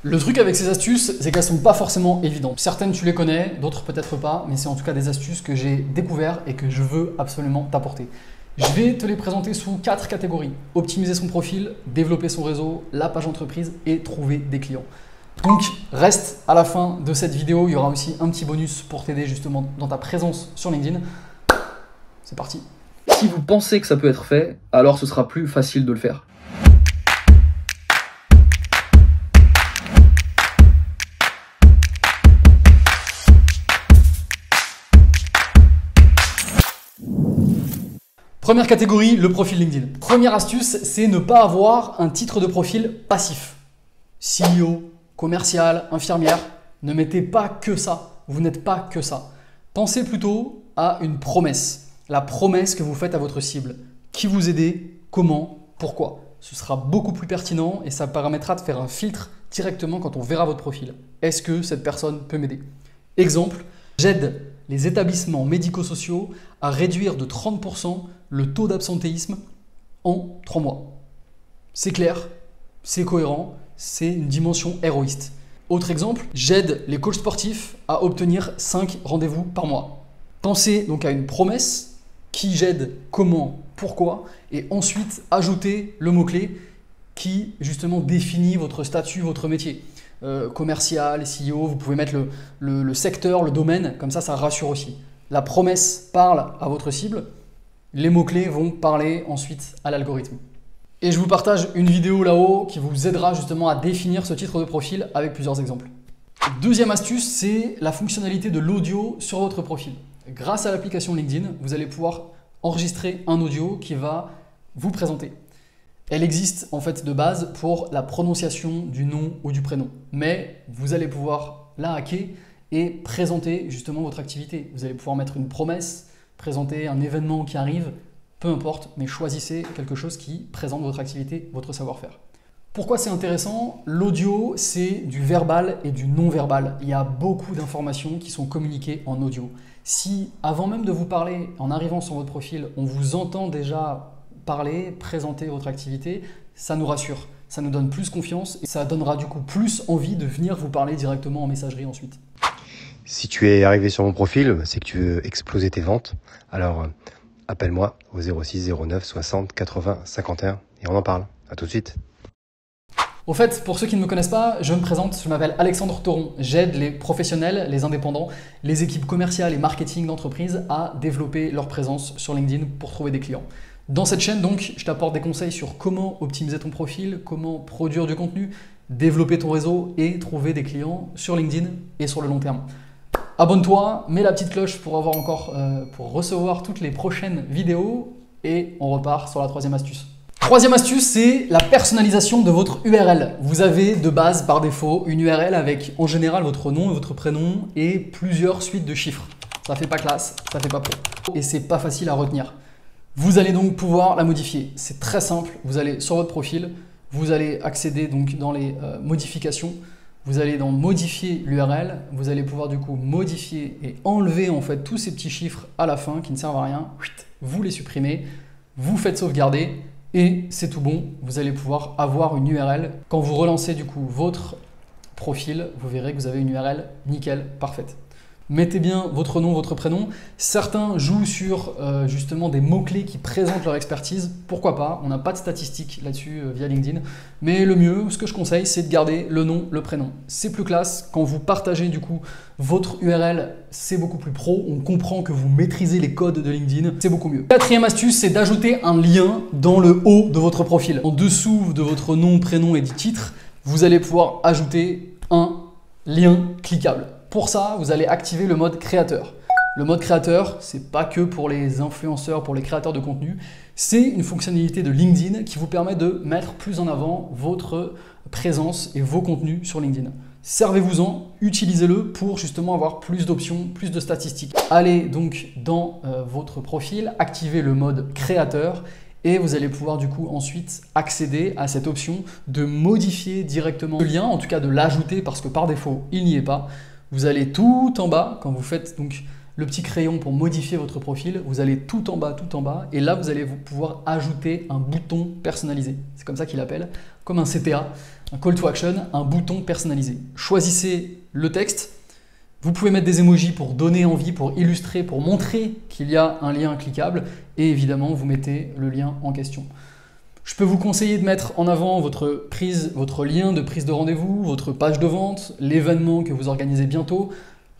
Le truc avec ces astuces, c'est qu'elles sont pas forcément évidentes. Certaines tu les connais, d'autres peut-être pas, mais c'est en tout cas des astuces que j'ai découvertes et que je veux absolument t'apporter. Je vais te les présenter sous 4 catégories. Optimiser son profil, développer son réseau, la page entreprise et trouver des clients. Donc reste à la fin de cette vidéo, il y aura aussi un petit bonus pour t'aider justement dans ta présence sur LinkedIn. C'est parti. Si vous pensez que ça peut être fait, alors ce sera plus facile de le faire. Première catégorie, le profil LinkedIn. Première astuce, c'est ne pas avoir un titre de profil passif. CEO, commercial, infirmière, ne mettez pas que ça. Vous n'êtes pas que ça. Pensez plutôt à une promesse. La promesse que vous faites à votre cible. Qui vous aidez, comment, pourquoi. Ce sera beaucoup plus pertinent et ça permettra de faire un filtre directement quand on verra votre profil. Est-ce que cette personne peut m'aider? Exemple, j'aide les établissements médico-sociaux à réduire de 30% le taux d'absentéisme en 3 mois. C'est clair, c'est cohérent, c'est une dimension héroïste. Autre exemple, j'aide les coachs sportifs à obtenir 5 rendez-vous par mois. Pensez donc à une promesse, qui j'aide, comment, pourquoi, et ensuite ajoutez le mot-clé qui justement définit votre statut, votre métier. Commercial, SEO, vous pouvez mettre le secteur, le domaine, comme ça rassure aussi. La promesse parle à votre cible, les mots-clés vont parler ensuite à l'algorithme. Et je vous partage une vidéo là-haut qui vous aidera justement à définir ce titre de profil avec plusieurs exemples. Deuxième astuce, c'est la fonctionnalité de l'audio sur votre profil. Grâce à l'application LinkedIn, vous allez pouvoir enregistrer un audio qui va vous présenter. Elle existe en fait de base pour la prononciation du nom ou du prénom. Mais vous allez pouvoir la hacker et présenter justement votre activité. Vous allez pouvoir mettre une promesse, présenter un événement qui arrive, peu importe, mais choisissez quelque chose qui présente votre activité, votre savoir-faire. Pourquoi c'est intéressant? L'audio, c'est du verbal et du non-verbal. Il y a beaucoup d'informations qui sont communiquées en audio. Si avant même de vous parler, en arrivant sur votre profil, on vous entend déjà parler, présenter votre activité, ça nous rassure, ça nous donne plus confiance et ça donnera du coup plus envie de venir vous parler directement en messagerie ensuite. Si tu es arrivé sur mon profil, c'est que tu veux exploser tes ventes. Alors appelle-moi au 06 09 60 80 51 et on en parle. À tout de suite. Au fait, pour ceux qui ne me connaissent pas, je me présente, je m'appelle Alexandre Thoron. J'aide les professionnels, les indépendants, les équipes commerciales et marketing d'entreprise à développer leur présence sur LinkedIn pour trouver des clients. Dans cette chaîne, donc, je t'apporte des conseils sur comment optimiser ton profil, comment produire du contenu, développer ton réseau et trouver des clients sur LinkedIn et sur le long terme. Abonne-toi, mets la petite cloche pour recevoir toutes les prochaines vidéos et on repart sur la troisième astuce. Troisième astuce, c'est la personnalisation de votre URL. Vous avez de base par défaut une URL avec en général votre nom et votre prénom et plusieurs suites de chiffres. Ça fait pas classe, ça fait pas pro et c'est pas facile à retenir. Vous allez donc pouvoir la modifier. C'est très simple. Vous allez sur votre profil, vous allez accéder donc dans les modifications. Vous allez dans modifier l'URL. Vous allez pouvoir du coup modifier et enlever en fait tous ces petits chiffres à la fin qui ne servent à rien. Vous les supprimez, vous faites sauvegarder et c'est tout bon. Vous allez pouvoir avoir une URL. Quand vous relancez du coup votre profil, vous verrez que vous avez une URL nickel, parfaite. Mettez bien votre nom, votre prénom. Certains jouent sur justement des mots-clés qui présentent leur expertise. Pourquoi pas? On n'a pas de statistiques là-dessus via LinkedIn. Mais le mieux, ce que je conseille, c'est de garder le nom, le prénom. C'est plus classe. Quand vous partagez du coup votre URL, c'est beaucoup plus pro. On comprend que vous maîtrisez les codes de LinkedIn. C'est beaucoup mieux. Quatrième astuce, c'est d'ajouter un lien dans le haut de votre profil. En dessous de votre nom, prénom et du titre, vous allez pouvoir ajouter un lien cliquable. Pour ça, vous allez activer le mode créateur. Le mode créateur, c'est pas que pour les influenceurs, pour les créateurs de contenu. C'est une fonctionnalité de LinkedIn qui vous permet de mettre plus en avant votre présence et vos contenus sur LinkedIn. Servez-vous-en, utilisez-le pour justement avoir plus d'options, plus de statistiques. Allez donc dans votre profil, activez le mode créateur et vous allez pouvoir du coup ensuite accéder à cette option de modifier directement le lien, en tout cas de l'ajouter parce que par défaut, il n'y est pas. Vous allez tout en bas, quand vous faites donc le petit crayon pour modifier votre profil, vous allez tout en bas, et là vous allez pouvoir ajouter un bouton personnalisé. C'est comme ça qu'il appelle, comme un CTA, un call to action, un bouton personnalisé. Choisissez le texte. Vous pouvez mettre des emojis pour donner envie, pour illustrer, pour montrer qu'il y a un lien cliquable. Et évidemment, vous mettez le lien en question. Je peux vous conseiller de mettre en avant votre lien de prise de rendez-vous, votre page de vente, l'événement que vous organisez bientôt.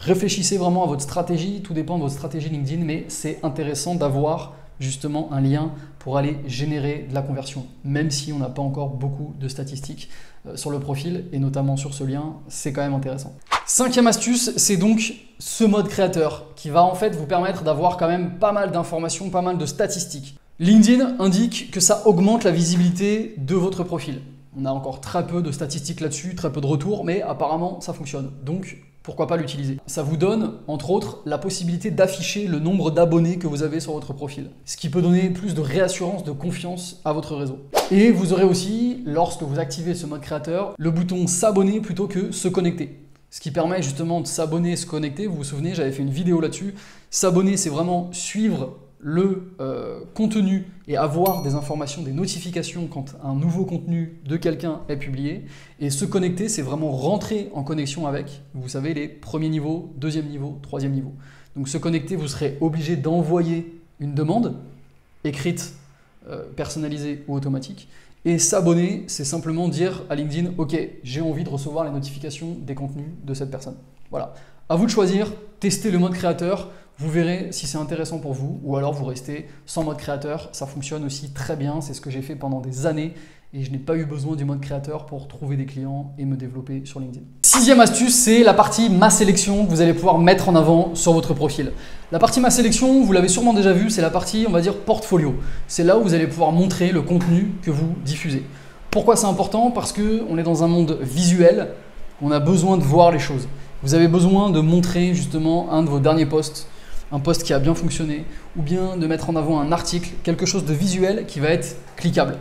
Réfléchissez vraiment à votre stratégie, tout dépend de votre stratégie LinkedIn, mais c'est intéressant d'avoir justement un lien pour aller générer de la conversion, même si on n'a pas encore beaucoup de statistiques sur le profil et notamment sur ce lien, c'est quand même intéressant. 5e astuce, c'est donc ce mode créateur qui va en fait vous permettre d'avoir quand même pas mal d'informations, pas mal de statistiques. LinkedIn indique que ça augmente la visibilité de votre profil. On a encore très peu de statistiques là-dessus, très peu de retours, mais apparemment ça fonctionne. Donc pourquoi pas l'utiliser? Ça vous donne, entre autres, la possibilité d'afficher le nombre d'abonnés que vous avez sur votre profil. Ce qui peut donner plus de réassurance, de confiance à votre réseau. Et vous aurez aussi, lorsque vous activez ce mode créateur, le bouton s'abonner plutôt que se connecter. Ce qui permet justement de s'abonner et se connecter. Vous vous souvenez, j'avais fait une vidéo là-dessus. S'abonner, c'est vraiment suivre le contenu et avoir des informations, des notifications quand un nouveau contenu de quelqu'un est publié. Et se connecter, c'est vraiment rentrer en connexion avec, vous savez, les premiers niveaux, deuxième niveau, troisième niveau. Donc se connecter, vous serez obligé d'envoyer une demande écrite, personnalisée ou automatique. Et s'abonner, c'est simplement dire à LinkedIn, ok, j'ai envie de recevoir les notifications des contenus de cette personne. Voilà. À vous de choisir, testez le mode créateur. Vous verrez si c'est intéressant pour vous ou alors vous restez sans mode créateur. Ça fonctionne aussi très bien. C'est ce que j'ai fait pendant des années et je n'ai pas eu besoin du mode créateur pour trouver des clients et me développer sur LinkedIn. 6e astuce, c'est la partie Ma sélection que vous allez pouvoir mettre en avant sur votre profil. La partie Ma sélection, vous l'avez sûrement déjà vu, c'est la partie, on va dire, portfolio. C'est là où vous allez pouvoir montrer le contenu que vous diffusez. Pourquoi c'est important? Parce qu'on est dans un monde visuel, on a besoin de voir les choses. Vous avez besoin de montrer justement un de vos derniers posts, un post qui a bien fonctionné, ou bien de mettre en avant un article, quelque chose de visuel qui va être cliquable.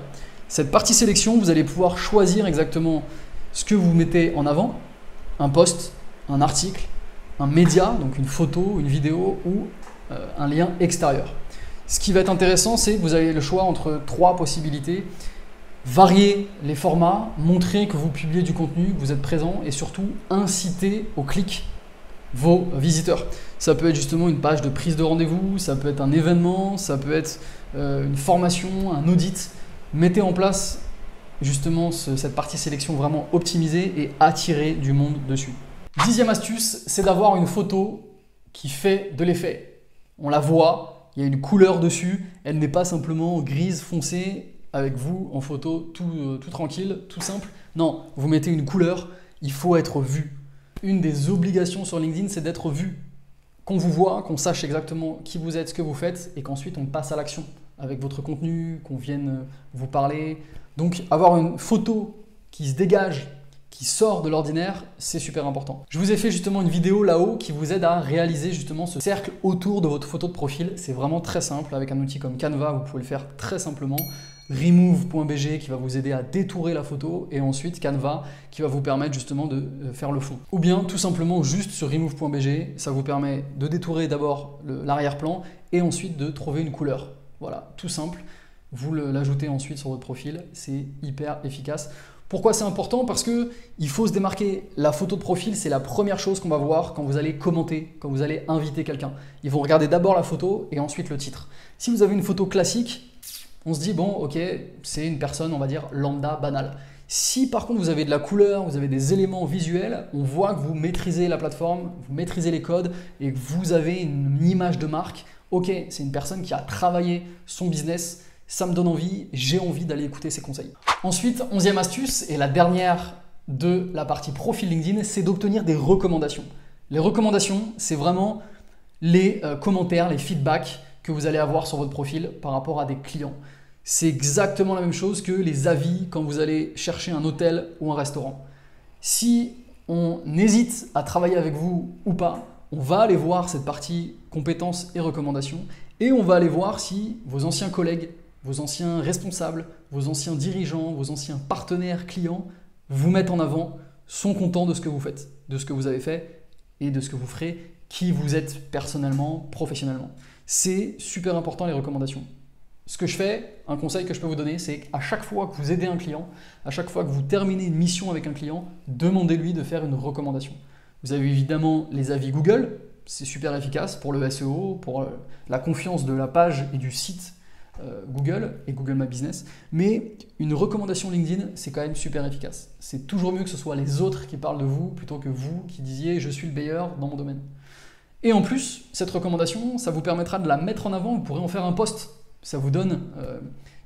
Cette partie sélection, vous allez pouvoir choisir exactement ce que vous mettez en avant, un post, un article, un média, donc une photo, une vidéo ou un lien extérieur. Ce qui va être intéressant, c'est que vous avez le choix entre 3 possibilités. Varier les formats, montrer que vous publiez du contenu, que vous êtes présent et surtout inciter au clic vos visiteurs. Ça peut être justement une page de prise de rendez-vous, ça peut être un événement, ça peut être une formation, un audit. Mettez en place justement cette partie sélection vraiment optimisée et attirer du monde dessus. 10e astuce, c'est d'avoir une photo qui fait de l'effet. On la voit, il y a une couleur dessus, elle n'est pas simplement grise foncée avec vous en photo tout tranquille, tout simple. Non, vous mettez une couleur, il faut être vu. Une des obligations sur LinkedIn, c'est d'être vu. Qu'on vous voit, qu'on sache exactement qui vous êtes, ce que vous faites et qu'ensuite on passe à l'action avec votre contenu, qu'on vienne vous parler. Donc avoir une photo qui se dégage, qui sort de l'ordinaire, c'est super important. Je vous ai fait justement une vidéo là-haut qui vous aide à réaliser justement ce cercle autour de votre photo de profil. C'est vraiment très simple avec un outil comme Canva, vous pouvez le faire très simplement. Remove.bg qui va vous aider à détourer la photo et ensuite Canva qui va vous permettre justement de faire le fond. Ou bien tout simplement juste sur remove.bg, ça vous permet de détourer d'abord l'arrière-plan et ensuite de trouver une couleur. Voilà, tout simple. Vous l'ajoutez ensuite sur votre profil, c'est hyper efficace. Pourquoi c'est important? Parce qu'il faut se démarquer. La photo de profil, c'est la première chose qu'on va voir quand vous allez commenter, quand vous allez inviter quelqu'un. Ils vont regarder d'abord la photo et ensuite le titre. Si vous avez une photo classique, on se dit bon ok, c'est une personne on va dire lambda, banale. Si par contre vous avez de la couleur, vous avez des éléments visuels, on voit que vous maîtrisez la plateforme, vous maîtrisez les codes et que vous avez une image de marque. Ok, c'est une personne qui a travaillé son business, ça me donne envie, j'ai envie d'aller écouter ses conseils. Ensuite, 11e astuce et la dernière de la partie profil LinkedIn, c'est d'obtenir des recommandations. Les recommandations, c'est vraiment les commentaires, les feedbacks que vous allez avoir sur votre profil par rapport à des clients. C'est exactement la même chose que les avis quand vous allez chercher un hôtel ou un restaurant. Si on hésite à travailler avec vous ou pas, on va aller voir cette partie compétences et recommandations et on va aller voir si vos anciens collègues, vos anciens responsables, vos anciens dirigeants, vos anciens partenaires clients vous mettent en avant, sont contents de ce que vous faites, de ce que vous avez fait et de ce que vous ferez, qui vous êtes personnellement, professionnellement. C'est super important les recommandations. Ce que je fais, un conseil que je peux vous donner, c'est qu'à chaque fois que vous aidez un client, à chaque fois que vous terminez une mission avec un client, demandez-lui de faire une recommandation. Vous avez évidemment les avis Google, c'est super efficace pour le SEO, pour la confiance de la page et du site Google et Google My Business, mais une recommandation LinkedIn, c'est quand même super efficace. C'est toujours mieux que ce soit les autres qui parlent de vous plutôt que vous qui disiez « je suis le meilleur dans mon domaine ». Et en plus, cette recommandation, ça vous permettra de la mettre en avant, vous pourrez en faire un post. Ça vous donne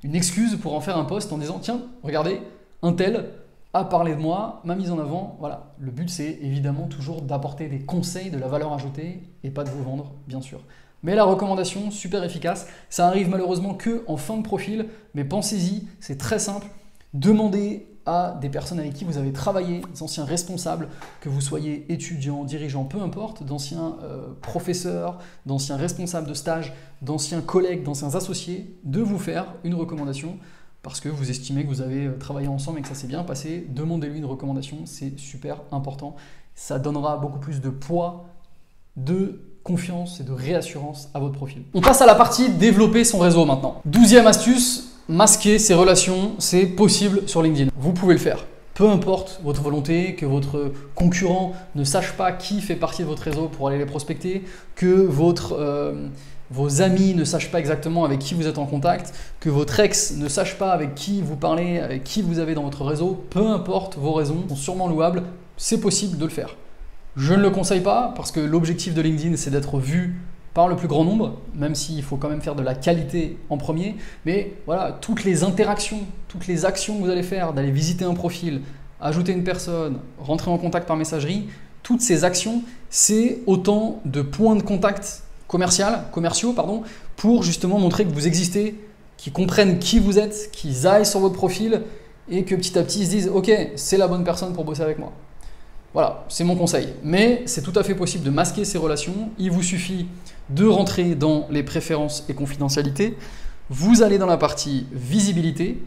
une excuse pour en faire un post en disant « tiens, regardez, un tel a parlé de moi, m'a mise en avant ». Voilà, le but c'est évidemment toujours d'apporter des conseils, de la valeur ajoutée et pas de vous vendre, bien sûr. Mais la recommandation, super efficace, ça arrive malheureusement que en fin de profil, mais pensez-y, c'est très simple. Demandez à des personnes avec qui vous avez travaillé, des anciens responsables, que vous soyez étudiant, dirigeant, peu importe, d'anciens professeurs, d'anciens responsables de stage, d'anciens collègues, d'anciens associés, de vous faire une recommandation parce que vous estimez que vous avez travaillé ensemble et que ça s'est bien passé. Demandez-lui une recommandation, c'est super important. Ça donnera beaucoup plus de poids, de confiance et de réassurance à votre profil. On passe à la partie développer son réseau maintenant. 12e astuce, masquer ses relations, c'est possible sur LinkedIn. Vous pouvez le faire. Peu importe votre volonté, que votre concurrent ne sache pas qui fait partie de votre réseau pour aller les prospecter, que vos amis ne sachent pas exactement avec qui vous êtes en contact, que votre ex ne sache pas avec qui vous parlez, avec qui vous avez dans votre réseau, peu importe vos raisons, sont sûrement louables, c'est possible de le faire. Je ne le conseille pas parce que l'objectif de LinkedIn, c'est d'être vu par le plus grand nombre, même s'il faut quand même faire de la qualité en premier. Mais voilà, toutes les interactions, toutes les actions que vous allez faire, d'aller visiter un profil, ajouter une personne, rentrer en contact par messagerie, toutes ces actions, c'est autant de points de contact commerciaux, pour justement montrer que vous existez, qu'ils comprennent qui vous êtes, qu'ils aillent sur votre profil et que petit à petit ils se disent « Ok, c'est la bonne personne pour bosser avec moi ». Voilà, c'est mon conseil. Mais c'est tout à fait possible de masquer ces relations. Il vous suffit de rentrer dans les préférences et confidentialité. Vous allez dans la partie visibilité,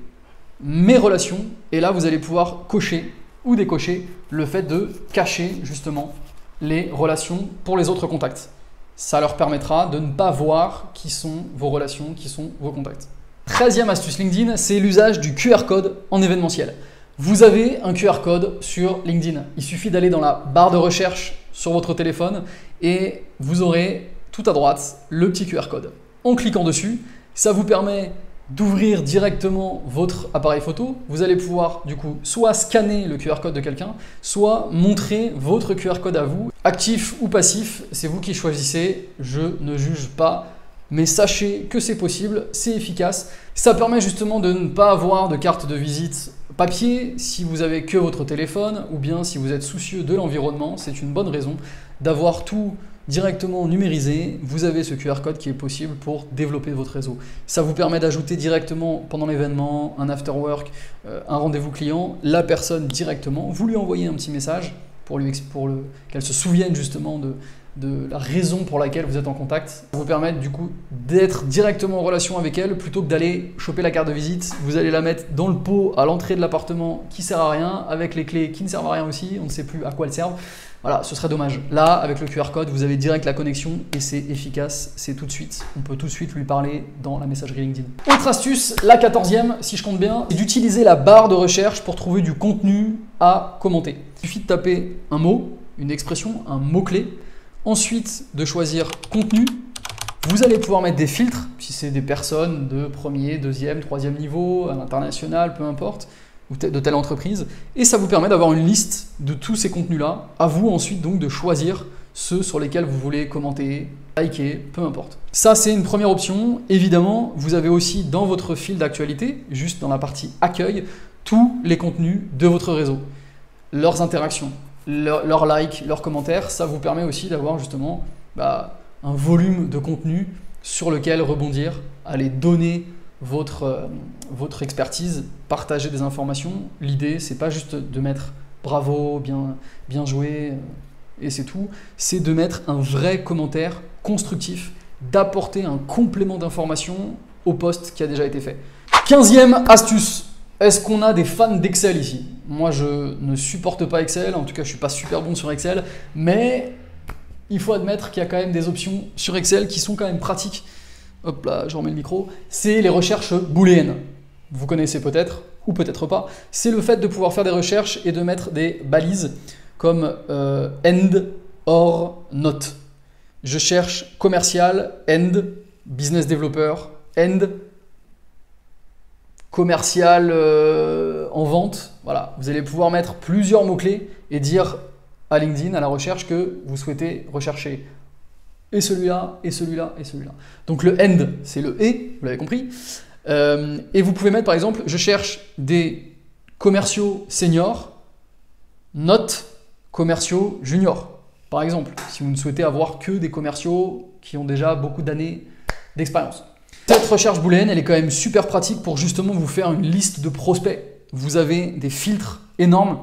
mes relations, et là vous allez pouvoir cocher ou décocher le fait de cacher justement les relations pour les autres contacts. Ça leur permettra de ne pas voir qui sont vos relations, qui sont vos contacts. 13e astuce LinkedIn, c'est l'usage du QR code en événementiel. Vous avez un QR code sur LinkedIn. Il suffit d'aller dans la barre de recherche sur votre téléphone et vous aurez tout à droite le petit QR code. En cliquant dessus, ça vous permet d'ouvrir directement votre appareil photo. Vous allez pouvoir du coup soit scanner le QR code de quelqu'un, soit montrer votre QR code à vous. Actif ou passif, c'est vous qui choisissez. Je ne juge pas. Mais sachez que c'est possible, c'est efficace. Ça permet justement de ne pas avoir de carte de visite papier si vous avez que votre téléphone ou bien si vous êtes soucieux de l'environnement. C'est une bonne raison d'avoir tout directement numérisé. Vous avez ce QR code qui est possible pour développer votre réseau. Ça vous permet d'ajouter directement pendant l'événement, un after work, un rendez-vous client, la personne directement. Vous lui envoyez un petit message pour qu'elle se souvienne justement de la raison pour laquelle vous êtes en contact. Ça vous permet du coup d'être directement en relation avec elle plutôt que d'aller choper la carte de visite. Vous allez la mettre dans le pot à l'entrée de l'appartement qui ne sert à rien, avec les clés qui ne servent à rien aussi, on ne sait plus à quoi elles servent. Voilà, ce serait dommage. Là, avec le QR code, vous avez direct la connexion et c'est efficace, c'est tout de suite. On peut tout de suite lui parler dans la messagerie LinkedIn. Autre astuce, la 14e, si je compte bien, c'est d'utiliser la barre de recherche pour trouver du contenu à commenter. Il suffit de taper un mot, une expression, un mot-clé. Ensuite, de choisir contenu. Vous allez pouvoir mettre des filtres, si c'est des personnes de premier, deuxième, troisième niveau, à l'international, peu importe, ou de telle entreprise. Et ça vous permet d'avoir une liste de tous ces contenus-là. À vous ensuite donc de choisir ceux sur lesquels vous voulez commenter, liker, peu importe. Ça, c'est une première option. Évidemment, vous avez aussi dans votre fil d'actualité, juste dans la partie accueil, tous les contenus de votre réseau, leurs interactions, leurs likes, leurs commentaires. Ça vous permet aussi d'avoir justement un volume de contenu sur lequel rebondir, aller donner votre expertise, partager des informations. L'idée, c'est pas juste de mettre bravo, bien joué, et c'est tout. C'est de mettre un vrai commentaire constructif, d'apporter un complément d'information au post qui a déjà été fait. 15e astuce. Est-ce qu'on a des fans d'Excel ici? Moi, je ne supporte pas Excel. En tout cas, je ne suis pas super bon sur Excel. Mais il faut admettre qu'il y a quand même des options sur Excel qui sont quand même pratiques. hop là, je remets le micro, c'est les recherches booléennes. Vous connaissez peut-être, ou peut-être pas. C'est le fait de pouvoir faire des recherches et de mettre des balises comme end, or, not. Je cherche commercial, end, business developer, end, commercial en vente. Voilà, vous allez pouvoir mettre plusieurs mots-clés et dire à LinkedIn, à la recherche, que vous souhaitez rechercher et celui-là, et celui-là, et celui-là. Donc le end, c'est le et, vous l'avez compris. Et vous pouvez mettre par exemple, je cherche des commerciaux seniors, not commerciaux juniors. Par exemple, si vous ne souhaitez avoir que des commerciaux qui ont déjà beaucoup d'années d'expérience. Cette recherche booléenne, elle est quand même super pratique pour justement vous faire une liste de prospects. Vous avez des filtres énormes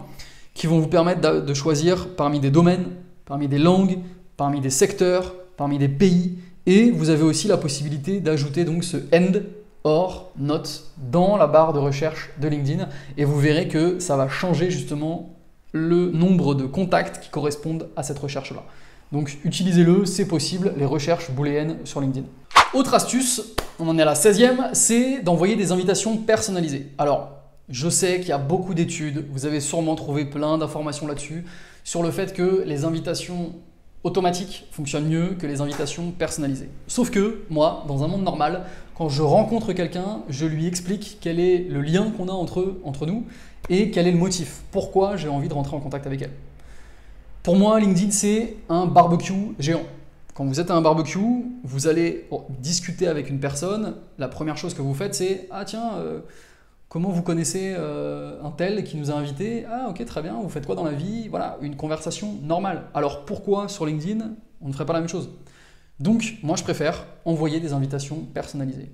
qui vont vous permettre de choisir parmi des domaines, parmi des langues, parmi des secteurs, parmi des pays. Et vous avez aussi la possibilité d'ajouter donc ce end, or, not dans la barre de recherche de LinkedIn. Et vous verrez que ça va changer justement le nombre de contacts qui correspondent à cette recherche-là. Donc utilisez-le, c'est possible, les recherches booléennes sur LinkedIn. Autre astuce, on en est à la 16e, c'est d'envoyer des invitations personnalisées. Alors, je sais qu'il y a beaucoup d'études, vous avez sûrement trouvé plein d'informations là-dessus, sur le fait que les invitations automatiques fonctionnent mieux que les invitations personnalisées. Sauf que, moi, dans un monde normal, quand je rencontre quelqu'un, je lui explique quel est le lien qu'on a entre nous et quel est le motif, pourquoi j'ai envie de rentrer en contact avec elle. Pour moi, LinkedIn, c'est un barbecue géant. Quand vous êtes à un barbecue, vous allez discuter avec une personne, la première chose que vous faites, c'est « Ah tiens, comment vous connaissez un tel qui nous a invités? Ah ok, très bien, vous faites quoi dans la vie ?» Voilà, une conversation normale. Alors pourquoi sur LinkedIn, on ne ferait pas la même chose? Donc, moi, je préfère envoyer des invitations personnalisées.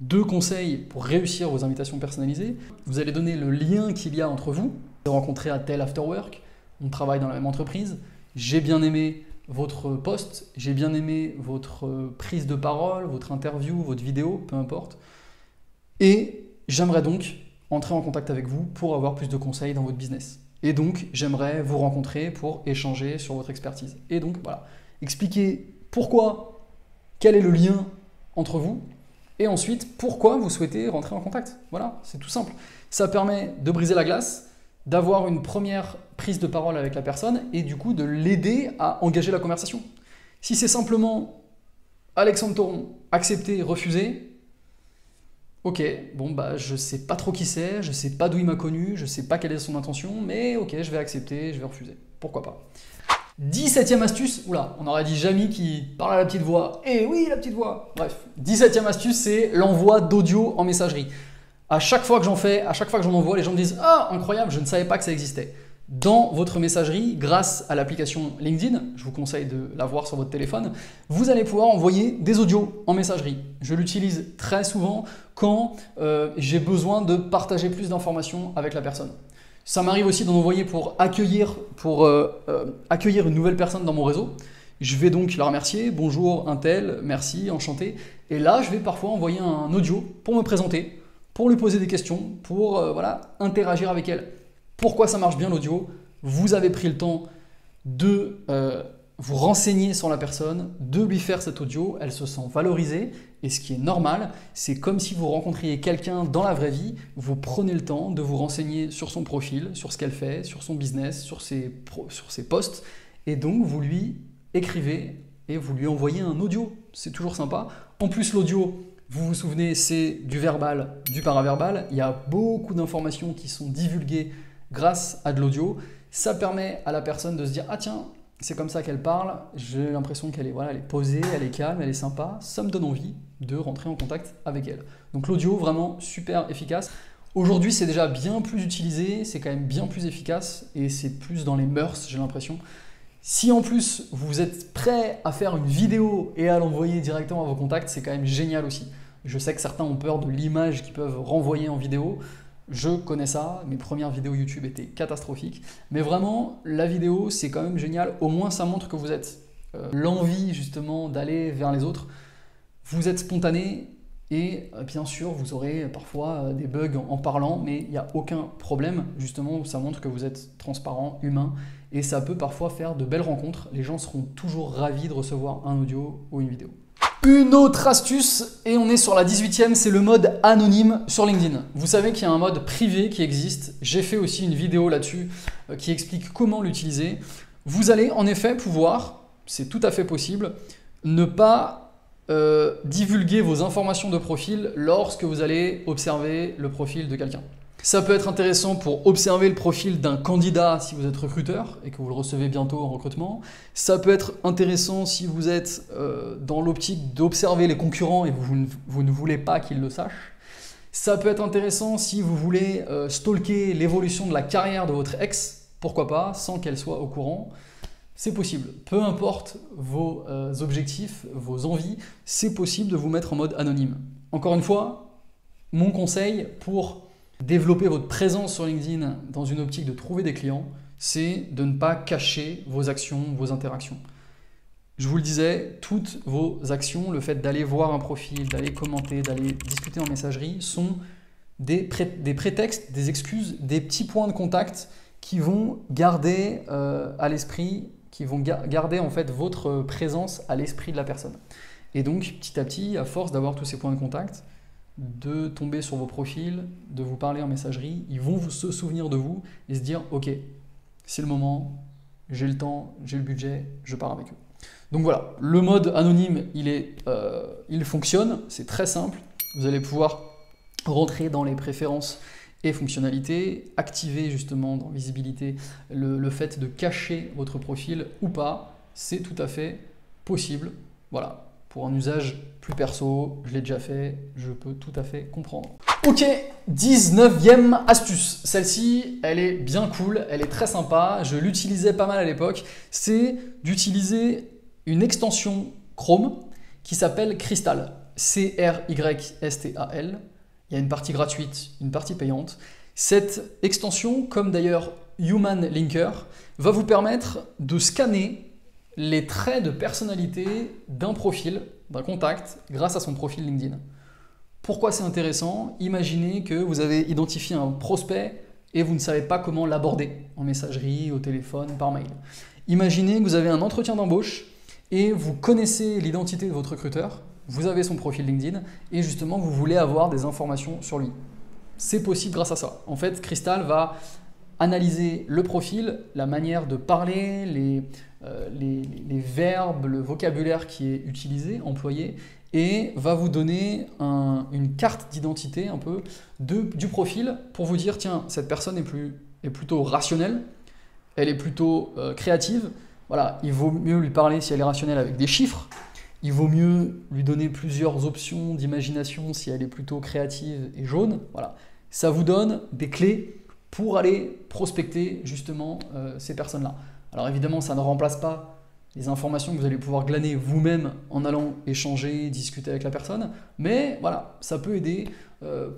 2 conseils pour réussir vos invitations personnalisées. Vous allez donner le lien qu'il y a entre vous. Vous avez rencontré à tel afterwork, on travaille dans la même entreprise, j'ai bien aimé votre post, j'ai bien aimé votre prise de parole, votre interview, votre vidéo, peu importe. Et j'aimerais donc entrer en contact avec vous pour avoir plus de conseils dans votre business. Et donc, j'aimerais vous rencontrer pour échanger sur votre expertise. Et donc, voilà, expliquez pourquoi, quel est le lien entre vous, et ensuite, pourquoi vous souhaitez rentrer en contact. Voilà, c'est tout simple. Ça permet de briser la glace, d'avoir une première prise de parole avec la personne et du coup de l'aider à engager la conversation. Si c'est simplement Alexandre Thoron, accepter, refuser, ok, bon bah je sais pas trop qui c'est, je sais pas d'où il m'a connu, je sais pas quelle est son intention, mais ok, je vais accepter, je vais refuser. Pourquoi pas. 17e astuce, oula, on aurait dit Jamy qui parle à la petite voix. Eh oui, la petite voix. Bref, 17e astuce, c'est l'envoi d'audio en messagerie. À chaque fois que j'en fais, à chaque fois que j'en envoie, les gens me disent « Ah, incroyable, je ne savais pas que ça existait ». Dans votre messagerie, grâce à l'application LinkedIn, je vous conseille de l'avoir sur votre téléphone, vous allez pouvoir envoyer des audios en messagerie. Je l'utilise très souvent quand j'ai besoin de partager plus d'informations avec la personne. Ça m'arrive aussi d'en envoyer pour accueillir une nouvelle personne dans mon réseau. Je vais donc la remercier, bonjour un tel, merci, enchanté. Et là, je vais parfois envoyer un audio pour me présenter, pour lui poser des questions, pour voilà, interagir avec elle. Pourquoi ça marche bien l'audio? Vous avez pris le temps de vous renseigner sur la personne, de lui faire cet audio, elle se sent valorisée. Et ce qui est normal, c'est comme si vous rencontriez quelqu'un dans la vraie vie, vous prenez le temps de vous renseigner sur son profil, sur ce qu'elle fait, sur son business, sur ses posts. Et donc, vous lui écrivez et vous lui envoyez un audio. C'est toujours sympa. En plus, l'audio, vous vous souvenez, c'est du verbal, du paraverbal. Il y a beaucoup d'informations qui sont divulguées grâce à de l'audio. Ça permet à la personne de se dire « Ah tiens, c'est comme ça qu'elle parle, j'ai l'impression qu'elle est, voilà, elle est posée, elle est calme, elle est sympa. Ça me donne envie de rentrer en contact avec elle. » Donc l'audio, vraiment super efficace. Aujourd'hui, c'est déjà bien plus utilisé, c'est quand même bien plus efficace et c'est plus dans les mœurs, j'ai l'impression. Si en plus, vous êtes prêt à faire une vidéo et à l'envoyer directement à vos contacts, c'est quand même génial aussi. Je sais que certains ont peur de l'image qu'ils peuvent renvoyer en vidéo. Je connais ça, mes premières vidéos YouTube étaient catastrophiques. Mais vraiment, la vidéo, c'est quand même génial. Au moins, ça montre que vous êtes l'envie justement d'aller vers les autres. Vous êtes spontané et bien sûr, vous aurez parfois des bugs en parlant, mais il n'y a aucun problème. Justement, ça montre que vous êtes transparent, humain et ça peut parfois faire de belles rencontres. Les gens seront toujours ravis de recevoir un audio ou une vidéo. Une autre astuce, et on est sur la 18e, c'est le mode anonyme sur LinkedIn. Vous savez qu'il y a un mode privé qui existe. J'ai fait aussi une vidéo là-dessus qui explique comment l'utiliser. Vous allez en effet pouvoir, c'est tout à fait possible, ne pas divulguer vos informations de profil lorsque vous allez observer le profil de quelqu'un. Ça peut être intéressant pour observer le profil d'un candidat si vous êtes recruteur et que vous le recevez bientôt en recrutement. Ça peut être intéressant si vous êtes dans l'optique d'observer les concurrents et vous ne voulez pas qu'ils le sachent. Ça peut être intéressant si vous voulez stalker l'évolution de la carrière de votre ex, pourquoi pas, sans qu'elle soit au courant. C'est possible. Peu importe vos objectifs, vos envies, c'est possible de vous mettre en mode anonyme. Encore une fois, mon conseil pour développer votre présence sur LinkedIn dans une optique de trouver des clients, c'est de ne pas cacher vos actions, vos interactions. Je vous le disais, toutes vos actions, le fait d'aller voir un profil, d'aller commenter, d'aller discuter en messagerie, sont des prétextes, des excuses, des petits points de contact qui vont garder à l'esprit, qui vont garder en fait votre présence à l'esprit de la personne. Et donc, petit à petit, à force d'avoir tous ces points de contact, de tomber sur vos profils, de vous parler en messagerie, ils vont se souvenir de vous et se dire « Ok, c'est le moment, j'ai le temps, j'ai le budget, je pars avec eux ». Donc voilà, le mode anonyme, il fonctionne, c'est très simple. Vous allez pouvoir rentrer dans les préférences et fonctionnalités, activer justement dans visibilité le fait de cacher votre profil ou pas, c'est tout à fait possible. Voilà. Pour un usage plus perso, je l'ai déjà fait, je peux tout à fait comprendre. Ok, 19e astuce. Celle-ci, elle est bien cool, elle est très sympa, je l'utilisais pas mal à l'époque. C'est d'utiliser une extension Chrome qui s'appelle Crystal. C-R-Y-S-T-A-L. Il y a une partie gratuite, une partie payante. Cette extension, comme d'ailleurs Human Linker, va vous permettre de scanner les traits de personnalité d'un profil, d'un contact, grâce à son profil LinkedIn. Pourquoi c'est intéressant? Imaginez que vous avez identifié un prospect et vous ne savez pas comment l'aborder, en messagerie, au téléphone, par mail. Imaginez que vous avez un entretien d'embauche et vous connaissez l'identité de votre recruteur, vous avez son profil LinkedIn et justement vous voulez avoir des informations sur lui. C'est possible grâce à ça. En fait, Crystal va analyser le profil, la manière de parler, les verbes, le vocabulaire qui est utilisé, employé, et va vous donner une carte d'identité un peu du profil pour vous dire tiens, cette personne est plutôt rationnelle, elle est plutôt créative, voilà, il vaut mieux lui parler si elle est rationnelle avec des chiffres, il vaut mieux lui donner plusieurs options d'imagination si elle est plutôt créative et jaune, voilà. Ça vous donne des clés pour aller prospecter justement ces personnes-là. Alors évidemment, ça ne remplace pas les informations que vous allez pouvoir glaner vous-même en allant échanger, discuter avec la personne, mais voilà, ça peut aider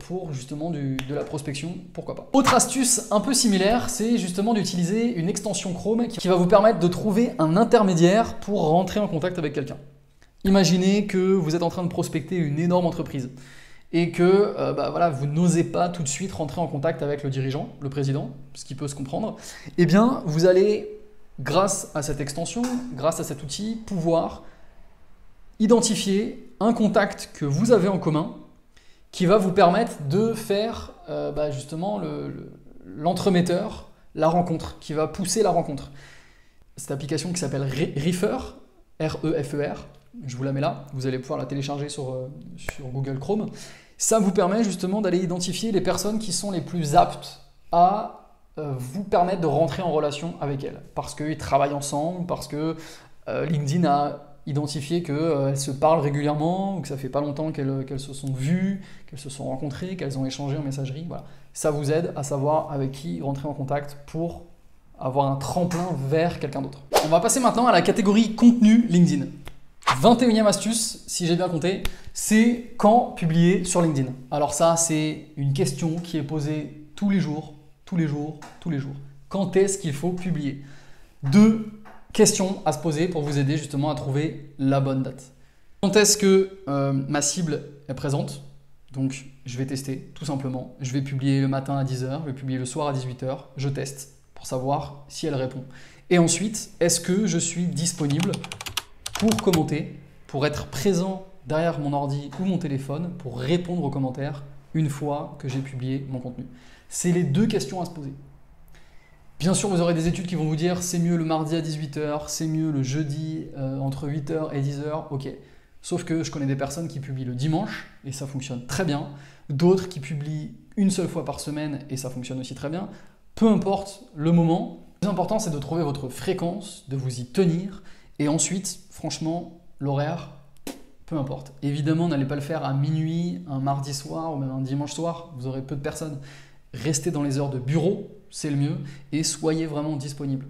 pour justement de la prospection, pourquoi pas. Autre astuce un peu similaire, c'est justement d'utiliser une extension Chrome qui va vous permettre de trouver un intermédiaire pour rentrer en contact avec quelqu'un. Imaginez que vous êtes en train de prospecter une énorme entreprise et que voilà, vous n'osez pas tout de suite rentrer en contact avec le dirigeant, le président, ce qui peut se comprendre, eh bien vous allez, grâce à cette extension, grâce à cet outil, pouvoir identifier un contact que vous avez en commun qui va vous permettre de faire justement l'entremetteur, la rencontre, qui va pousser la rencontre. Cette application qui s'appelle Refer, R-E-F-E-R, je vous la mets là, vous allez pouvoir la télécharger sur Google Chrome. Ça vous permet justement d'aller identifier les personnes qui sont les plus aptes à vous permettre de rentrer en relation avec elles. Parce qu'ils travaillent ensemble, parce que LinkedIn a identifié qu'elles se parlent régulièrement, ou que ça fait pas longtemps qu'elles se sont vues, qu'elles se sont rencontrées, qu'elles ont échangé en messagerie. Voilà. Ça vous aide à savoir avec qui rentrer en contact pour avoir un tremplin vers quelqu'un d'autre. On va passer maintenant à la catégorie contenu LinkedIn. 21e astuce, si j'ai bien compté, c'est quand publier sur LinkedIn. Alors ça, c'est une question qui est posée tous les jours. Quand est-ce qu'il faut publier? 2 questions à se poser pour vous aider justement à trouver la bonne date. Quand est-ce que ma cible est présente? Donc je vais tester tout simplement. Je vais publier le matin à 10h, je vais publier le soir à 18h. Je teste pour savoir si elle répond. Et ensuite, est-ce que je suis disponible pour commenter, pour être présent derrière mon ordi ou mon téléphone pour répondre aux commentaires une fois que j'ai publié mon contenu? C'est les deux questions à se poser. Bien sûr, vous aurez des études qui vont vous dire c'est mieux le mardi à 18 h, c'est mieux le jeudi entre 8 h et 10 h, ok. Sauf que je connais des personnes qui publient le dimanche et ça fonctionne très bien, d'autres qui publient une seule fois par semaine et ça fonctionne aussi très bien. Peu importe le moment, le plus important c'est de trouver votre fréquence, de vous y tenir et ensuite, franchement, l'horaire, peu importe. Évidemment, n'allez pas le faire à minuit, un mardi soir ou même un dimanche soir, vous aurez peu de personnes. Restez dans les heures de bureau, c'est le mieux, et soyez vraiment disponible.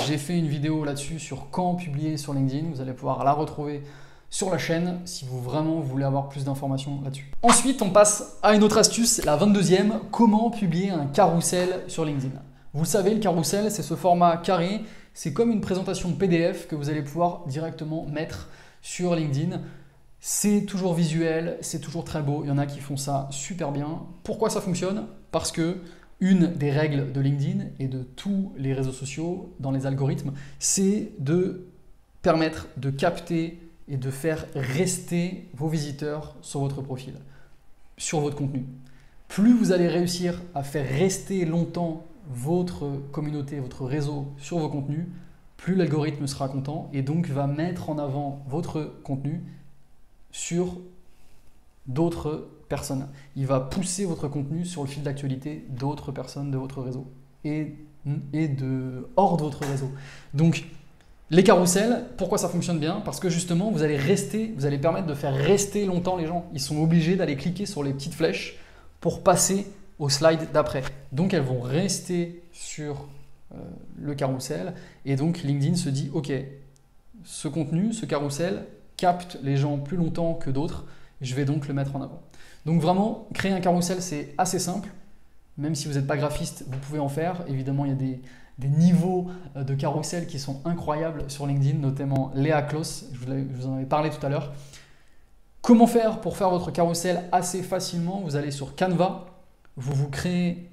J'ai fait une vidéo là-dessus sur quand publier sur LinkedIn, vous allez pouvoir la retrouver sur la chaîne si vous vraiment voulez avoir plus d'informations là-dessus. Ensuite, on passe à une autre astuce, la 22e, comment publier un carrousel sur LinkedIn. Vous le savez, le carrousel, c'est ce format carré, c'est comme une présentation PDF que vous allez pouvoir directement mettre sur LinkedIn. C'est toujours visuel, c'est toujours très beau, il y en a qui font ça super bien. Pourquoi ça fonctionne? Parce que une des règles de LinkedIn et de tous les réseaux sociaux dans les algorithmes, c'est de permettre de capter et de faire rester vos visiteurs sur votre profil, sur votre contenu. Plus vous allez réussir à faire rester longtemps votre communauté, votre réseau sur vos contenus, plus l'algorithme sera content et donc va mettre en avant votre contenu sur d'autres personnes. Il va pousser votre contenu sur le fil d'actualité d'autres personnes de votre réseau et hors de votre réseau. Donc, les carousels, pourquoi ça fonctionne bien? Parce que justement, vous allez permettre de faire rester longtemps les gens. Ils sont obligés d'aller cliquer sur les petites flèches pour passer au slide d'après. Donc, elles vont rester sur le carrousel et donc LinkedIn se dit, ok, ce contenu, ce carrousel capte les gens plus longtemps que d'autres, je vais donc le mettre en avant. Donc vraiment, créer un carrousel, c'est assez simple. Même si vous n'êtes pas graphiste, vous pouvez en faire. Évidemment, il y a des niveaux de carrousel qui sont incroyables sur LinkedIn, notamment Léa Clos, je vous en avais parlé tout à l'heure. Comment faire pour faire votre carrousel assez facilement? Vous allez sur Canva, vous créez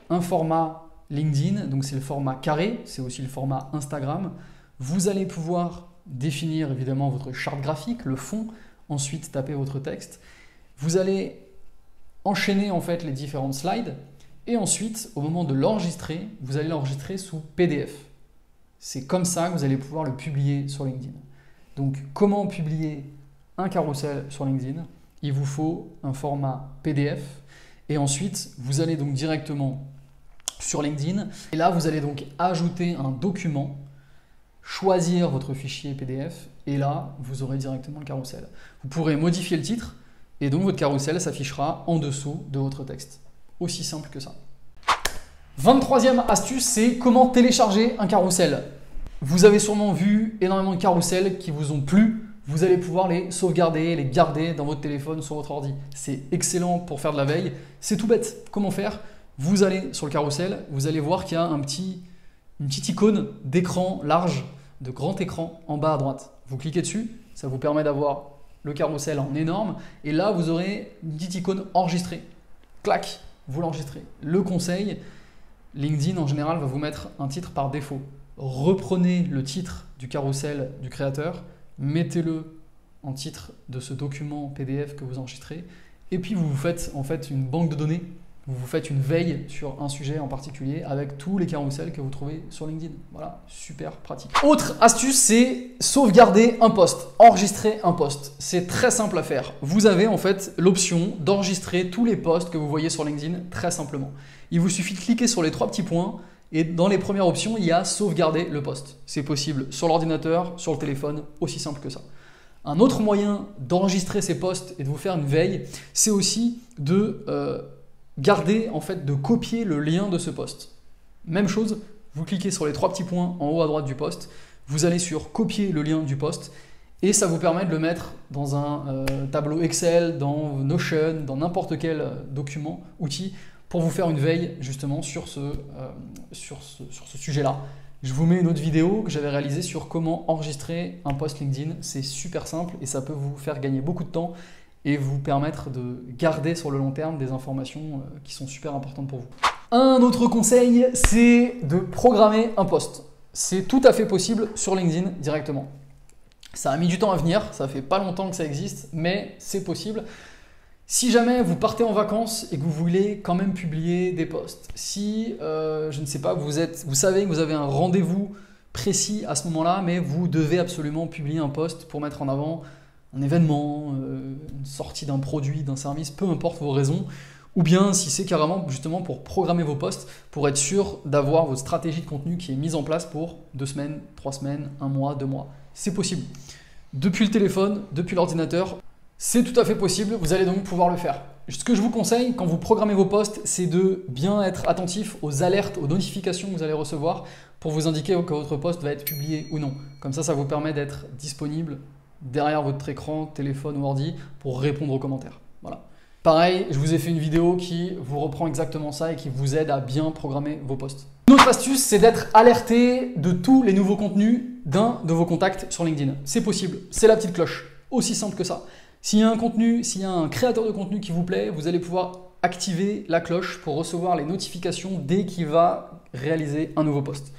un format LinkedIn, donc c'est le format carré, c'est aussi le format Instagram. Vous allez pouvoir définir évidemment votre charte graphique, le fond, ensuite taper votre texte. Vous allez enchaîner en fait les différentes slides et ensuite au moment de l'enregistrer, vous allez l'enregistrer sous PDF. C'est comme ça que vous allez pouvoir le publier sur LinkedIn. Donc comment publier un carrousel sur LinkedIn? Il vous faut un format PDF et ensuite vous allez donc directement sur LinkedIn et là vous allez donc ajouter un document, choisir votre fichier PDF et là vous aurez directement le carrousel. Vous pourrez modifier le titre et donc votre carrousel s'affichera en dessous de votre texte. Aussi simple que ça. 23e astuce, c'est comment télécharger un carrousel. Vous avez sûrement vu énormément de carousels qui vous ont plu. Vous allez pouvoir les sauvegarder, les garder dans votre téléphone, sur votre ordi. C'est excellent pour faire de la veille. C'est tout bête. Comment faire? Vous allez sur le carrousel, vous allez voir qu'il y a une petite icône d'écran large, de grand écran en bas à droite. Vous cliquez dessus, ça vous permet d'avoir le carrousel en énorme et là vous aurez une petite icône enregistrée. Clac, vous l'enregistrez. Le conseil, LinkedIn en général va vous mettre un titre par défaut. Reprenez le titre du carrousel du créateur, mettez-le en titre de ce document PDF que vous enregistrez et puis vous vous faites en fait une banque de données. Vous vous faites une veille sur un sujet en particulier avec tous les carousels que vous trouvez sur LinkedIn. Voilà, super pratique. Autre astuce, c'est sauvegarder un post, enregistrer un post. C'est très simple à faire. Vous avez en fait l'option d'enregistrer tous les posts que vous voyez sur LinkedIn très simplement. Il vous suffit de cliquer sur les trois petits points et dans les premières options, il y a sauvegarder le post. C'est possible sur l'ordinateur, sur le téléphone, aussi simple que ça. Un autre moyen d'enregistrer ces posts et de vous faire une veille, c'est aussi de garder, en fait, de copier le lien de ce post. Même chose, vous cliquez sur les trois petits points en haut à droite du post, vous allez sur copier le lien du post et ça vous permet de le mettre dans un tableau Excel, dans Notion, dans n'importe quel document, outil pour vous faire une veille justement sur ce sujet-là. Je vous mets une autre vidéo que j'avais réalisée sur comment enregistrer un post LinkedIn. C'est super simple et ça peut vous faire gagner beaucoup de temps et vous permettre de garder sur le long terme des informations qui sont super importantes pour vous. Un autre conseil, c'est de programmer un post. C'est tout à fait possible sur LinkedIn directement. Ça a mis du temps à venir, ça fait pas longtemps que ça existe, mais c'est possible. Si jamais vous partez en vacances et que vous voulez quand même publier des posts, si, je ne sais pas, vous savez que vous avez un rendez-vous précis à ce moment-là, mais vous devez absolument publier un post pour mettre en avant un événement, une sortie d'un produit, d'un service, peu importe vos raisons, ou bien si c'est carrément justement pour programmer vos posts, pour être sûr d'avoir votre stratégie de contenu qui est mise en place pour 2 semaines, 3 semaines, 1 mois, 2 mois. C'est possible. Depuis le téléphone, depuis l'ordinateur, c'est tout à fait possible, vous allez donc pouvoir le faire. Ce que je vous conseille quand vous programmez vos posts, c'est de bien être attentif aux alertes, aux notifications que vous allez recevoir pour vous indiquer que votre post va être publié ou non. Comme ça vous permet d'être disponible derrière votre écran, téléphone ou ordi pour répondre aux commentaires. Voilà. Pareil, je vous ai fait une vidéo qui vous reprend exactement ça et qui vous aide à bien programmer vos posts. Une autre astuce, c'est d'être alerté de tous les nouveaux contenus d'un de vos contacts sur LinkedIn. C'est possible, c'est la petite cloche, aussi simple que ça. S'il y a un créateur de contenu qui vous plaît, vous allez pouvoir activer la cloche pour recevoir les notifications dès qu'il va réaliser un nouveau post.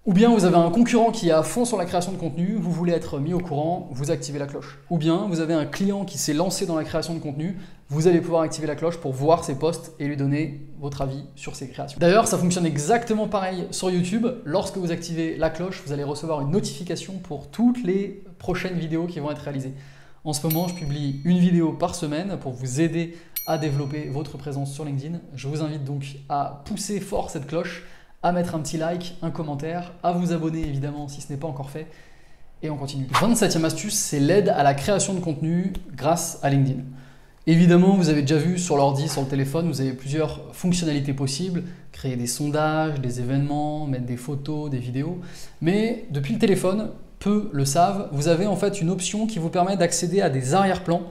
Ou bien vous avez un concurrent qui est à fond sur la création de contenu, vous voulez être mis au courant, vous activez la cloche. Ou bien vous avez un client qui s'est lancé dans la création de contenu, vous allez pouvoir activer la cloche pour voir ses posts et lui donner votre avis sur ses créations. D'ailleurs, ça fonctionne exactement pareil sur YouTube. Lorsque vous activez la cloche, vous allez recevoir une notification pour toutes les prochaines vidéos qui vont être réalisées. En ce moment, je publie une vidéo par semaine pour vous aider à développer votre présence sur LinkedIn. Je vous invite donc à pousser fort cette cloche, à mettre un petit like, un commentaire, à vous abonner évidemment si ce n'est pas encore fait. Et on continue. 27e astuce, c'est l'aide à la création de contenu grâce à LinkedIn. Évidemment, vous avez déjà vu sur l'ordi, sur le téléphone, vous avez plusieurs fonctionnalités possibles. Créer des sondages, des événements, mettre des photos, des vidéos. Mais depuis le téléphone, peu le savent, vous avez en fait une option qui vous permet d'accéder à des arrière-plans,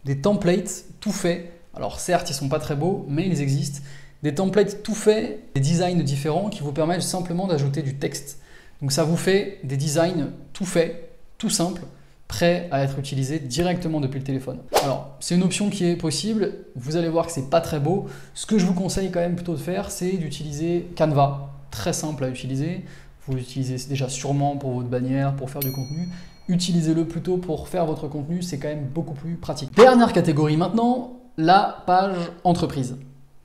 des templates tout faits. Alors certes, ils ne sont pas très beaux, mais ils existent. Des templates tout faits, des designs différents qui vous permettent simplement d'ajouter du texte. Donc ça vous fait des designs tout faits, tout simples, prêts à être utilisés directement depuis le téléphone. Alors c'est une option qui est possible, vous allez voir que c'est pas très beau. Ce que je vous conseille quand même plutôt de faire, c'est d'utiliser Canva, très simple à utiliser. Vous l'utilisez déjà sûrement pour votre bannière, pour faire du contenu. Utilisez-le plutôt pour faire votre contenu, c'est quand même beaucoup plus pratique. Dernière catégorie maintenant, la page entreprise.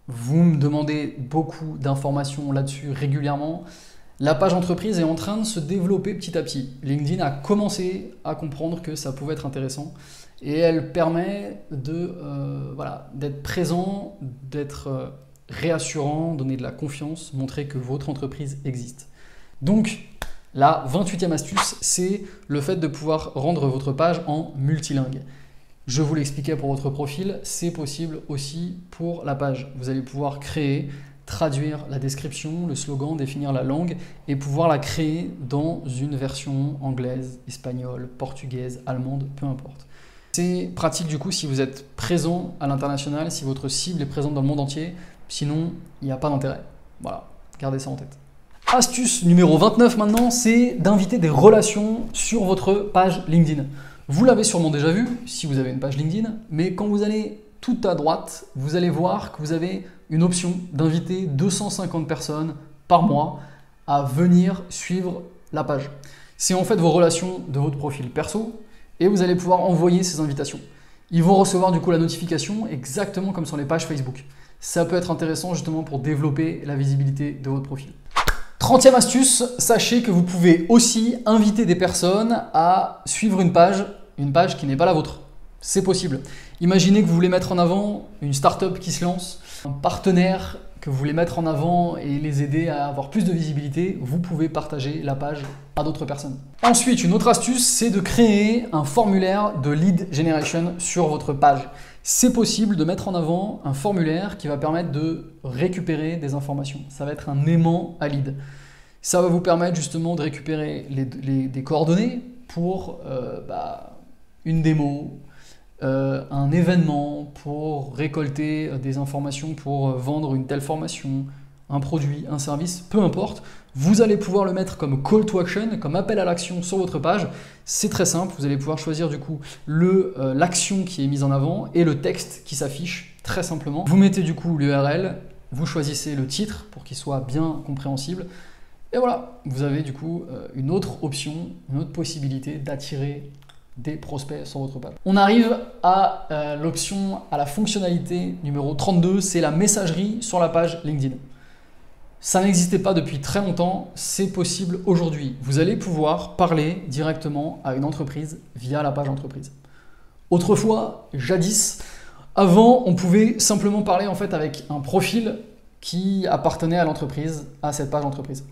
Vous me demandez beaucoup d'informations là-dessus régulièrement. La page entreprise est en train de se développer petit à petit. LinkedIn a commencé à comprendre que ça pouvait être intéressant et elle permet d'être présent, d'être réassurant, donner de la confiance, montrer que votre entreprise existe. Donc, la 28e astuce, c'est le fait de pouvoir rendre votre page en multilingue. Je vous l'expliquais pour votre profil, c'est possible aussi pour la page. Vous allez pouvoir créer, traduire la description, le slogan, définir la langue et pouvoir la créer dans une version anglaise, espagnole, portugaise, allemande, peu importe. C'est pratique du coup si vous êtes présent à l'international, si votre cible est présente dans le monde entier, sinon il n'y a pas d'intérêt. Voilà, gardez ça en tête. Astuce numéro 29 maintenant, c'est d'inviter des relations sur votre page LinkedIn. Vous l'avez sûrement déjà vu si vous avez une page LinkedIn, mais quand vous allez tout à droite, vous allez voir que vous avez une option d'inviter 250 personnes par mois à venir suivre la page. C'est en fait vos relations de votre profil perso et vous allez pouvoir envoyer ces invitations. Ils vont recevoir du coup la notification exactement comme sur les pages Facebook. Ça peut être intéressant justement pour développer la visibilité de votre profil. 30e astuce, sachez que vous pouvez aussi inviter des personnes à suivre une page qui n'est pas la vôtre. C'est possible. Imaginez que vous voulez mettre en avant une startup qui se lance, un partenaire que vous voulez mettre en avant et les aider à avoir plus de visibilité, vous pouvez partager la page à d'autres personnes. Ensuite, une autre astuce, c'est de créer un formulaire de lead generation sur votre page. C'est possible de mettre en avant un formulaire qui va permettre de récupérer des informations. Ça va être un aimant à lead. Ça va vous permettre justement de récupérer des coordonnées pour une démo, un événement, pour récolter des informations, pour vendre une telle formation, un produit, un service, peu importe. Vous allez pouvoir le mettre comme call to action, comme appel à l'action sur votre page. C'est très simple, vous allez pouvoir choisir du coup l'action qui est mise en avant et le texte qui s'affiche très simplement. Vous mettez du coup l'URL, vous choisissez le titre pour qu'il soit bien compréhensible Et voilà, vous avez du coup une autre option, une autre possibilité d'attirer des prospects sur votre page. On arrive à l'option, à la fonctionnalité numéro 32, c'est la messagerie sur la page LinkedIn. Ça n'existait pas depuis très longtemps, c'est possible aujourd'hui. Vous allez pouvoir parler directement à une entreprise via la page entreprise. Autrefois, jadis, avant, on pouvait simplement parler en fait avec un profil qui appartenait à l'entreprise, à cette page entreprise.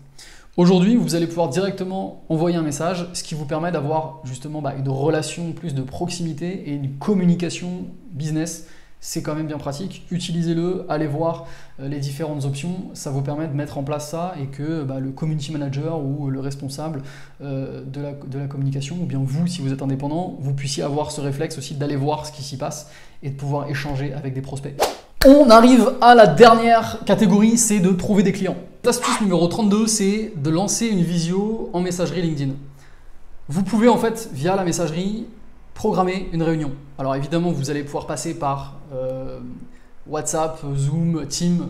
Aujourd'hui, vous allez pouvoir directement envoyer un message, ce qui vous permet d'avoir justement une relation plus de proximité et une communication business. C'est quand même bien pratique. Utilisez-le, allez voir les différentes options. Ça vous permet de mettre en place ça et que le community manager ou le responsable de la communication, ou bien vous, si vous êtes indépendant, vous puissiez avoir ce réflexe aussi d'aller voir ce qui s'y passe et de pouvoir échanger avec des prospects. On arrive à la dernière catégorie, c'est de trouver des clients. L'astuce numéro 32, c'est de lancer une visio en messagerie LinkedIn. Vous pouvez en fait, via la messagerie, programmer une réunion. Alors évidemment, vous allez pouvoir passer par WhatsApp, Zoom, Teams,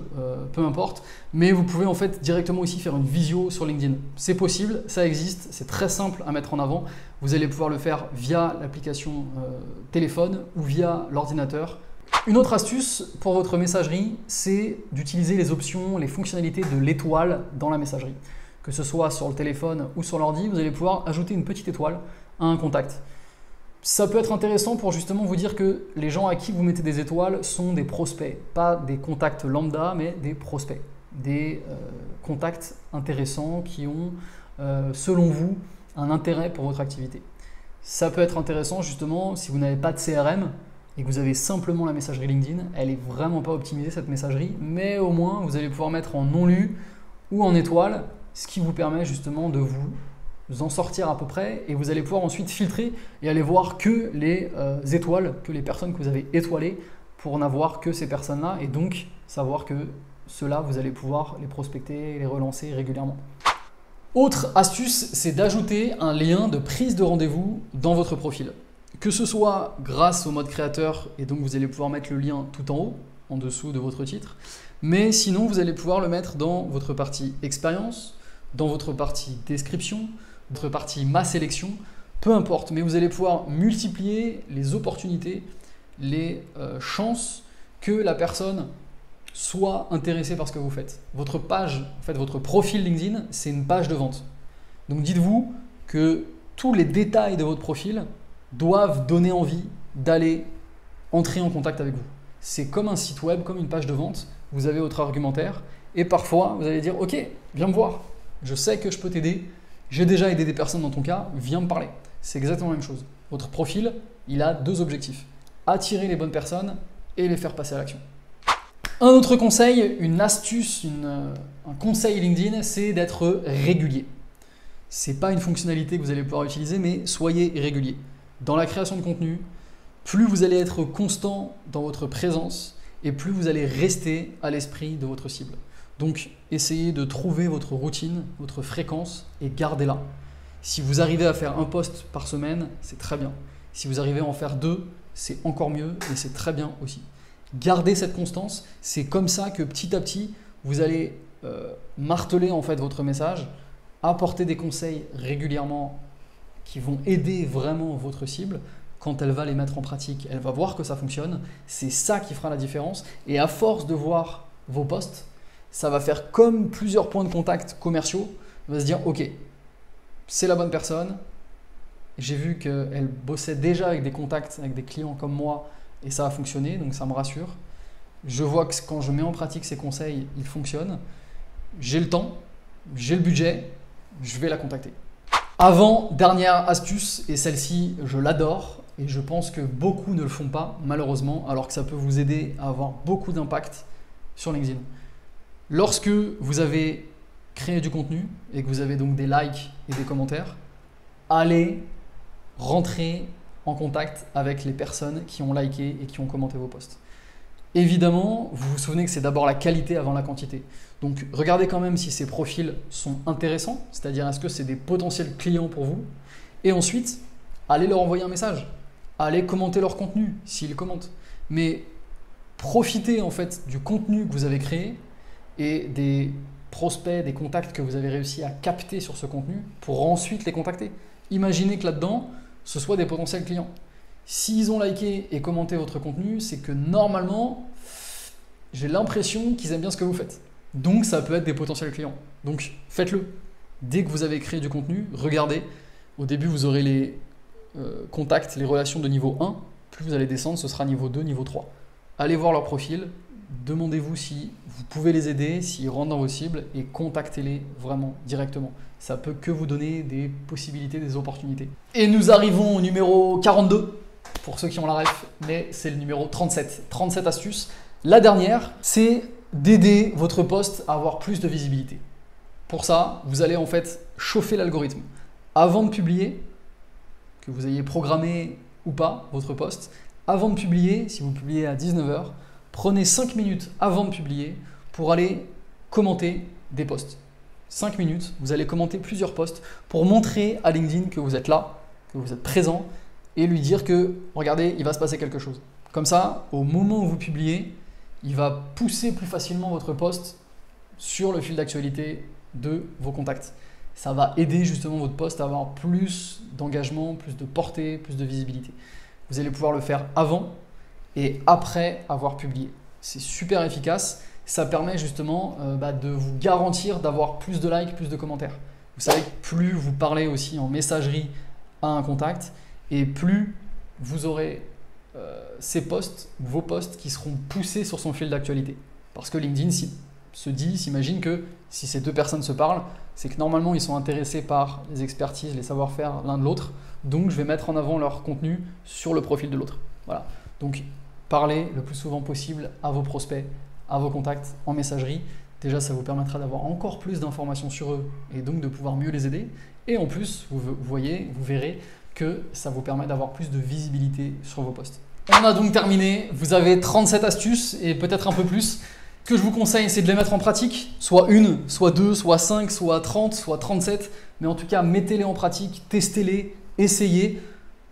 peu importe, mais vous pouvez en fait directement aussi faire une visio sur LinkedIn. C'est possible, ça existe, c'est très simple à mettre en avant. Vous allez pouvoir le faire via l'application téléphone ou via l'ordinateur. Une autre astuce pour votre messagerie, c'est d'utiliser les options, les fonctionnalités de l'étoile dans la messagerie. Que ce soit sur le téléphone ou sur l'ordi, vous allez pouvoir ajouter une petite étoile à un contact. Ça peut être intéressant pour justement vous dire que les gens à qui vous mettez des étoiles sont des prospects, pas des contacts lambda, mais des prospects, des contacts intéressants qui ont, selon vous, un intérêt pour votre activité. Ça peut être intéressant justement si vous n'avez pas de CRM et que vous avez simplement la messagerie LinkedIn. Elle n'est vraiment pas optimisée cette messagerie, mais au moins vous allez pouvoir mettre en non lu ou en étoile, ce qui vous permet justement de vous en sortir à peu près, et vous allez pouvoir ensuite filtrer et aller voir que les étoiles, que les personnes que vous avez étoilées pour n'avoir que ces personnes-là, et donc savoir que ceux-là, vous allez pouvoir les prospecter et les relancer régulièrement. Autre astuce, c'est d'ajouter un lien de prise de rendez-vous dans votre profil. Que ce soit grâce au mode créateur, et donc vous allez pouvoir mettre le lien tout en haut, en dessous de votre titre, mais sinon vous allez pouvoir le mettre dans votre partie expérience, dans votre partie description, votre partie ma sélection, peu importe, mais vous allez pouvoir multiplier les opportunités, les chances que la personne soit intéressée par ce que vous faites. Votre page, en fait, votre profil LinkedIn, c'est une page de vente. Donc dites-vous que tous les détails de votre profil doivent donner envie d'aller entrer en contact avec vous. C'est comme un site web, comme une page de vente. Vous avez votre argumentaire et parfois vous allez dire « Ok, viens me voir, je sais que je peux t'aider, j'ai déjà aidé des personnes dans ton cas, viens me parler ». C'est exactement la même chose. Votre profil, il a deux objectifs. Attirer les bonnes personnes et les faire passer à l'action. Un autre conseil, une astuce, un conseil LinkedIn, c'est d'être régulier. Ce n'est pas une fonctionnalité que vous allez pouvoir utiliser, mais soyez régulier. Dans la création de contenu, plus vous allez être constant dans votre présence et plus vous allez rester à l'esprit de votre cible. Donc, essayez de trouver votre routine, votre fréquence et gardez-la. Si vous arrivez à faire un post par semaine, c'est très bien. Si vous arrivez à en faire 2, c'est encore mieux et c'est très bien aussi. Gardez cette constance, c'est comme ça que petit à petit, vous allez marteler en fait votre message, apporter des conseils régulièrement qui vont aider vraiment votre cible. Quand elle va les mettre en pratique, elle va voir que ça fonctionne. C'est ça qui fera la différence. Et à force de voir vos posts, ça va faire comme plusieurs points de contact commerciaux. On va se dire, ok, c'est la bonne personne. J'ai vu qu'elle bossait déjà avec des contacts, avec des clients comme moi, et ça a fonctionné, donc ça me rassure. Je vois que quand je mets en pratique ces conseils, ils fonctionnent. J'ai le temps, j'ai le budget, je vais la contacter. Avant-dernière astuce, et celle-ci, je l'adore, et je pense que beaucoup ne le font pas, malheureusement, alors que ça peut vous aider à avoir beaucoup d'impact sur LinkedIn. Lorsque vous avez créé du contenu et que vous avez donc des likes et des commentaires, allez rentrer en contact avec les personnes qui ont liké et qui ont commenté vos posts. Évidemment, vous vous souvenez que c'est d'abord la qualité avant la quantité. Donc regardez quand même si ces profils sont intéressants, c'est-à-dire est-ce que c'est des potentiels clients pour vous. Et ensuite, allez leur envoyer un message, allez commenter leur contenu s'ils commentent. Mais profitez en fait du contenu que vous avez créé et des prospects, des contacts que vous avez réussi à capter sur ce contenu pour ensuite les contacter. Imaginez que là-dedans, ce soit des potentiels clients. S'ils ont liké et commenté votre contenu, c'est que normalement, j'ai l'impression qu'ils aiment bien ce que vous faites. Donc, ça peut être des potentiels clients. Donc, faites-le. Dès que vous avez créé du contenu, regardez. Au début, vous aurez les contacts, les relations de niveau 1. Plus vous allez descendre, ce sera niveau 2, niveau 3. Allez voir leur profil. Demandez-vous si vous pouvez les aider, s'ils rentrent dans vos cibles et contactez-les vraiment directement. Ça peut que vous donner des possibilités, des opportunités. Et nous arrivons au numéro 42, pour ceux qui ont la ref, mais c'est le numéro 37. 37 astuces. La dernière, c'est d'aider votre post à avoir plus de visibilité. Pour ça, vous allez en fait chauffer l'algorithme. Avant de publier, que vous ayez programmé ou pas votre post, avant de publier, si vous publiez à 19 h, prenez 5 minutes avant de publier pour aller commenter des posts. 5 minutes, vous allez commenter plusieurs posts pour montrer à LinkedIn que vous êtes là, que vous êtes présent et lui dire que, regardez, il va se passer quelque chose. Comme ça, au moment où vous publiez, il va pousser plus facilement votre post sur le fil d'actualité de vos contacts. Ça va aider justement votre post à avoir plus d'engagement, plus de portée, plus de visibilité. Vous allez pouvoir le faire avant et après avoir publié. C'est super efficace. Ça permet justement de vous garantir d'avoir plus de likes, plus de commentaires. Vous savez que plus vous parlez aussi en messagerie à un contact et plus vous aurez ces posts, vos posts qui seront poussés sur son fil d'actualité. Parce que LinkedIn s'imagine que si ces deux personnes se parlent, c'est que normalement ils sont intéressés par les expertises, les savoir-faire l'un de l'autre. Donc je vais mettre en avant leur contenu sur le profil de l'autre. Voilà. Donc parlez le plus souvent possible à vos prospects, à vos contacts en messagerie. Déjà, ça vous permettra d'avoir encore plus d'informations sur eux et donc de pouvoir mieux les aider. Et en plus, vous verrez que ça vous permet d'avoir plus de visibilité sur vos posts. On a donc terminé. Vous avez 37 astuces et peut-être un peu plus. Ce que je vous conseille, c'est de les mettre en pratique. Soit une, soit deux, soit 5, soit 30, soit 37. Mais en tout cas, mettez-les en pratique, testez-les, essayez.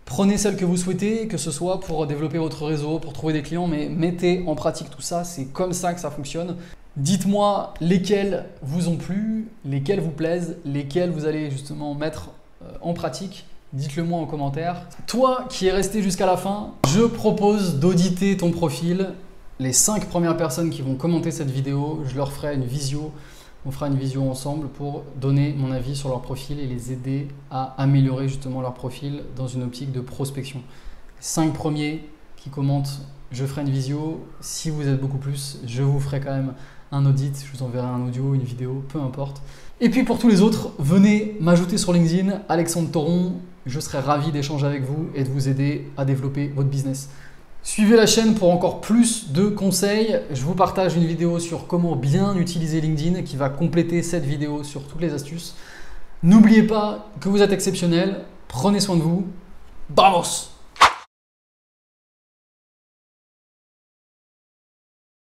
Prenez celles que vous souhaitez, que ce soit pour développer votre réseau, pour trouver des clients, mais mettez en pratique tout ça. C'est comme ça que ça fonctionne. Dites-moi lesquels vous ont plu, lesquels vous plaisent, lesquels vous allez justement mettre en pratique. Dites-le moi en commentaire. Toi qui es resté jusqu'à la fin, je propose d'auditer ton profil. Les 5 premières personnes qui vont commenter cette vidéo, je leur ferai une visio. On fera une visio ensemble pour donner mon avis sur leur profil et les aider à améliorer justement leur profil dans une optique de prospection. Les 5 premiers qui commentent, je ferai une visio. Si vous êtes beaucoup plus, je vous ferai quand même un audit. Je vous enverrai un audio, une vidéo, peu importe. Et puis pour tous les autres, venez m'ajouter sur LinkedIn, Alexandre Thoron. Je serai ravi d'échanger avec vous et de vous aider à développer votre business. Suivez la chaîne pour encore plus de conseils. Je vous partage une vidéo sur comment bien utiliser LinkedIn qui va compléter cette vidéo sur toutes les astuces. N'oubliez pas que vous êtes exceptionnel. Prenez soin de vous. Vamos!